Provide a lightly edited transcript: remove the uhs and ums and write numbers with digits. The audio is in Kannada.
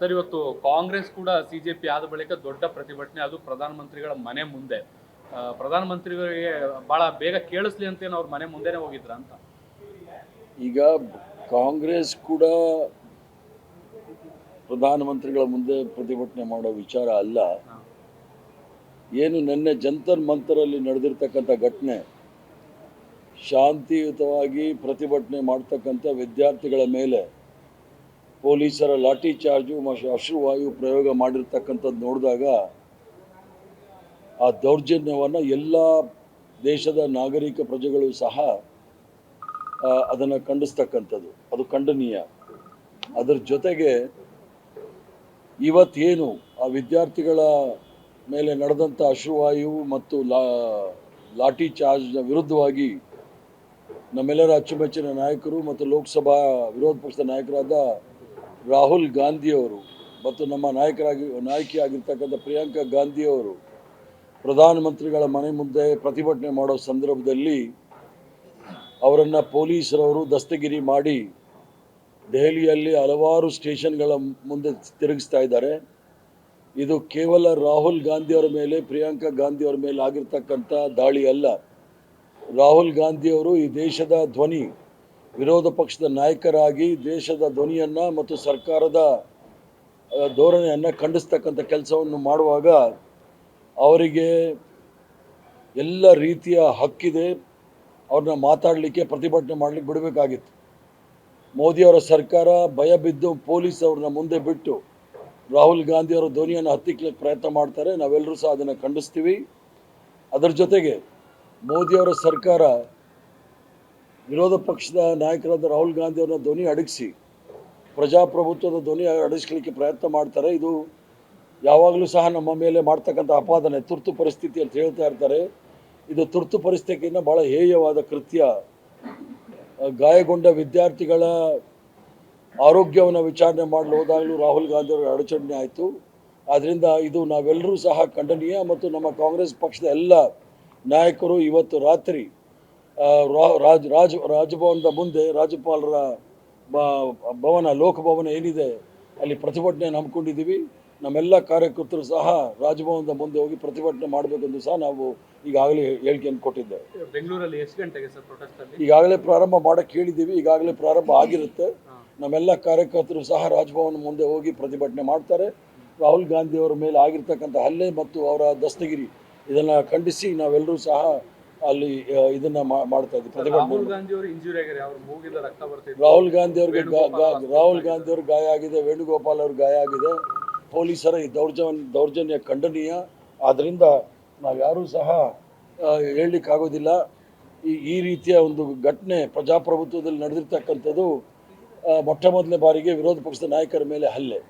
ಸರ್, ಇವತ್ತು ಕಾಂಗ್ರೆಸ್ ಕೂಡ ಸಿಜೆಪಿ ಆದ ಬಳಿಕ ದೊಡ್ಡ ಪ್ರತಿಭಟನೆ, ಅದು ಪ್ರಧಾನಮಂತ್ರಿಗಳ ಮನೆ ಮುಂದೆ. ಪ್ರಧಾನಮಂತ್ರಿಗಳಿಗೆ ಬಹಳ ಬೇಗ ಕೇಳಿಸ್ಲಿ ಅಂತ ಅವ್ರ ಮನೆ ಮುಂದೆನೆ ಹೋಗಿದ್ರ ಅಂತ. ಈಗ ಕಾಂಗ್ರೆಸ್ ಕೂಡ ಪ್ರಧಾನಮಂತ್ರಿಗಳ ಮುಂದೆ ಪ್ರತಿಭಟನೆ ಮಾಡೋ ವಿಚಾರ ಅಲ್ಲ. ಏನು ನಿನ್ನೆ ಜಂತರ್ ಮಂತರಲ್ಲಿ ನಡೆದಿರ್ತಕ್ಕಂಥ ಘಟನೆ, ಶಾಂತಿಯುತವಾಗಿ ಪ್ರತಿಭಟನೆ ಮಾಡ್ತಕ್ಕಂಥ ವಿದ್ಯಾರ್ಥಿಗಳ ಮೇಲೆ ಪೊಲೀಸರ ಲಾಠಿ ಚಾರ್ಜು ಮತ್ತು ಅಶ್ರುವಾಯು ಪ್ರಯೋಗ ಮಾಡಿರ್ತಕ್ಕಂಥದ್ದು ನೋಡಿದಾಗ ಆ ದೌರ್ಜನ್ಯವನ್ನು ಎಲ್ಲ ದೇಶದ ನಾಗರಿಕ ಪ್ರಜೆಗಳು ಸಹ ಅದನ್ನು ಖಂಡಿಸ್ತಕ್ಕಂಥದ್ದು, ಅದು ಖಂಡನೀಯ. ಅದರ ಜೊತೆಗೆ ಇವತ್ತೇನು ಆ ವಿದ್ಯಾರ್ಥಿಗಳ ಮೇಲೆ ನಡೆದಂಥ ಅಶ್ರುವಾಯು ಮತ್ತು ಲಾಠಿ ಚಾರ್ಜ್ನ ವಿರುದ್ಧವಾಗಿ ನಮ್ಮೆಲ್ಲರ ಅಚ್ಚುಮೆಚ್ಚಿನ ನಾಯಕರು ಮತ್ತು ಲೋಕಸಭಾ ವಿರೋಧ ಪಕ್ಷದ ನಾಯಕರಾದ ರಾಹುಲ್ ಗಾಂಧಿಯವರು ಮತ್ತು ನಮ್ಮ ನಾಯಕಿಯಾಗಿರ್ತಕ್ಕಂಥ ಪ್ರಿಯಾಂಕಾ ಗಾಂಧಿಯವರು ಪ್ರಧಾನಮಂತ್ರಿಗಳ ಮನೆ ಮುಂದೆ ಪ್ರತಿಭಟನೆ ಮಾಡೋ ಸಂದರ್ಭದಲ್ಲಿ ಅವರನ್ನು ಪೊಲೀಸರವರು ದಸ್ತಗಿರಿ ಮಾಡಿ ದೆಹಲಿಯಲ್ಲಿ ಹಲವಾರು ಸ್ಟೇಷನ್ಗಳ ಮುಂದೆ ತಿರುಗಿಸ್ತಾ ಇದ್ದಾರೆ. ಇದು ಕೇವಲ ರಾಹುಲ್ ಗಾಂಧಿಯವರ ಮೇಲೆ, ಪ್ರಿಯಾಂಕಾ ಗಾಂಧಿಯವರ ಮೇಲೆ ಆಗಿರ್ತಕ್ಕಂಥ ದಾಳಿ ಅಲ್ಲ. ರಾಹುಲ್ ಗಾಂಧಿಯವರು ಈ ದೇಶದ ಧ್ವನಿ, ವಿರೋಧ ಪಕ್ಷದ ನಾಯಕರಾಗಿ ದೇಶದ ಧ್ವನಿಯನ್ನು ಮತ್ತು ಸರ್ಕಾರದ ಧೋರಣೆಯನ್ನು ಖಂಡಿಸ್ತಕ್ಕಂಥ ಕೆಲಸವನ್ನು ಮಾಡುವಾಗ ಅವರಿಗೆ ಎಲ್ಲ ರೀತಿಯ ಹಕ್ಕಿದೆ. ಅವ್ರನ್ನ ಮಾತಾಡಲಿಕ್ಕೆ, ಪ್ರತಿಭಟನೆ ಮಾಡಲಿಕ್ಕೆ ಬಿಡಬೇಕಾಗಿತ್ತು. ಮೋದಿಯವರ ಸರ್ಕಾರ ಭಯ ಬಿದ್ದು ಪೊಲೀಸ್ ಅವ್ರನ್ನ ಮುಂದೆ ಬಿಟ್ಟು ರಾಹುಲ್ ಗಾಂಧಿಯವರ ಧ್ವನಿಯನ್ನು ಹತ್ತಿಕ್ಕಲಿಕ್ಕೆ ಪ್ರಯತ್ನ ಮಾಡ್ತಾರೆ. ನಾವೆಲ್ಲರೂ ಸಹ ಅದನ್ನು ಖಂಡಿಸ್ತೀವಿ. ಅದರ ಜೊತೆಗೆ ಮೋದಿಯವರ ಸರ್ಕಾರ ವಿರೋಧ ಪಕ್ಷದ ನಾಯಕರಾದ ರಾಹುಲ್ ಗಾಂಧಿಯವರನ್ನ ಧ್ವನಿ ಅಡಗಿಸಿ ಪ್ರಜಾಪ್ರಭುತ್ವದ ಧ್ವನಿ ಅಡಗಿಸ್ಲಿಕ್ಕೆ ಪ್ರಯತ್ನ ಮಾಡ್ತಾರೆ. ಇದು ಯಾವಾಗಲೂ ಸಹ ನಮ್ಮ ಮೇಲೆ ಮಾಡ್ತಕ್ಕಂಥ ಅಪಾದನೆ, ತುರ್ತು ಪರಿಸ್ಥಿತಿ ಅಂತ ಹೇಳ್ತಾ ಇರ್ತಾರೆ. ಇದು ತುರ್ತು ಪರಿಸ್ಥಿತಿಯಿಂದ ಭಾಳ ಹೇಯವಾದ ಕೃತ್ಯ. ಗಾಯಗೊಂಡ ವಿದ್ಯಾರ್ಥಿಗಳ ಆರೋಗ್ಯವನ್ನು ವಿಚಾರಣೆ ಮಾಡಲು ಹೋದಾಗಲೂ ರಾಹುಲ್ ಗಾಂಧಿಯವರ ಅಡಚಣೆ ಆಯಿತು. ಆದ್ದರಿಂದ ಇದು ನಾವೆಲ್ಲರೂ ಸಹ ಖಂಡನೀಯ. ಮತ್ತು ನಮ್ಮ ಕಾಂಗ್ರೆಸ್ ಪಕ್ಷದ ಎಲ್ಲ ನಾಯಕರು ಇವತ್ತು ರಾತ್ರಿ ರಾಜಭವನದ ಮುಂದೆ, ರಾಜ್ಯಪಾಲರ ಭವನ, ಲೋಕಭವನ ಏನಿದೆ ಅಲ್ಲಿ ಪ್ರತಿಭಟನೆಯನ್ನು ಹಮ್ಮಿಕೊಂಡಿದ್ದೀವಿ. ನಮ್ಮೆಲ್ಲ ಕಾರ್ಯಕರ್ತರು ಸಹ ರಾಜಭವನದ ಮುಂದೆ ಹೋಗಿ ಪ್ರತಿಭಟನೆ ಮಾಡಬೇಕೆಂದು ಸಹ ನಾವು ಈಗಾಗಲೇ ಹೇಳಿಕೆಯನ್ನು ಕೊಟ್ಟಿದ್ದೇವೆ. ಬೆಂಗಳೂರಲ್ಲಿ ಎಷ್ಟು ಗಂಟೆಗೆ ಸರ್ ಪ್ರೊಟೆಸ್ಟ್ ಅಲ್ಲಿ? ಈಗಾಗಲೇ ಪ್ರಾರಂಭ ಮಾಡಕ್ಕೆ ಹೇಳಿದ್ದೀವಿ. ಈಗಾಗಲೇ ಪ್ರಾರಂಭ ಆಗಿರುತ್ತೆ. ನಮ್ಮೆಲ್ಲ ಕಾರ್ಯಕರ್ತರು ಸಹ ರಾಜಭವನ ಮುಂದೆ ಹೋಗಿ ಪ್ರತಿಭಟನೆ ಮಾಡ್ತಾರೆ. ರಾಹುಲ್ ಗಾಂಧಿಯವರ ಮೇಲೆ ಆಗಿರ್ತಕ್ಕಂಥ ಹಲ್ಲೆ ಮತ್ತು ಅವರ ದಸ್ತಗಿರಿ ಇದನ್ನು ಖಂಡಿಸಿ ನಾವೆಲ್ಲರೂ ಸಹ ಅಲ್ಲಿ ಇದನ್ನ ಮಾಡ್ತಾ ಇದ್ದೀವಿ, ಪ್ರತಿಭಟನೆ. ರಾಹುಲ್ ಗಾಂಧಿಯವ್ರಿಗೆ ಗಾಯ ಆಗಿದೆ, ವೇಣುಗೋಪಾಲ್ ಅವ್ರಿಗೆ ಗಾಯ ಆಗಿದೆ. ಪೊಲೀಸರ ಈ ದೌರ್ಜನ್ಯ ಖಂಡನೀಯ. ಆದ್ದರಿಂದ ನಾವು ಯಾರೂ ಸಹ ಹೇಳಲಿಕ್ಕಾಗೋದಿಲ್ಲ. ಈ ರೀತಿಯ ಒಂದು ಘಟನೆ ಪ್ರಜಾಪ್ರಭುತ್ವದಲ್ಲಿ ನಡೆದಿರ್ತಕ್ಕಂಥದ್ದು ಮೊಟ್ಟ ಮೊದಲನೇ ಬಾರಿಗೆ ವಿರೋಧ ಪಕ್ಷದ ನಾಯಕರ ಮೇಲೆ ಹಲ್ಲೆ.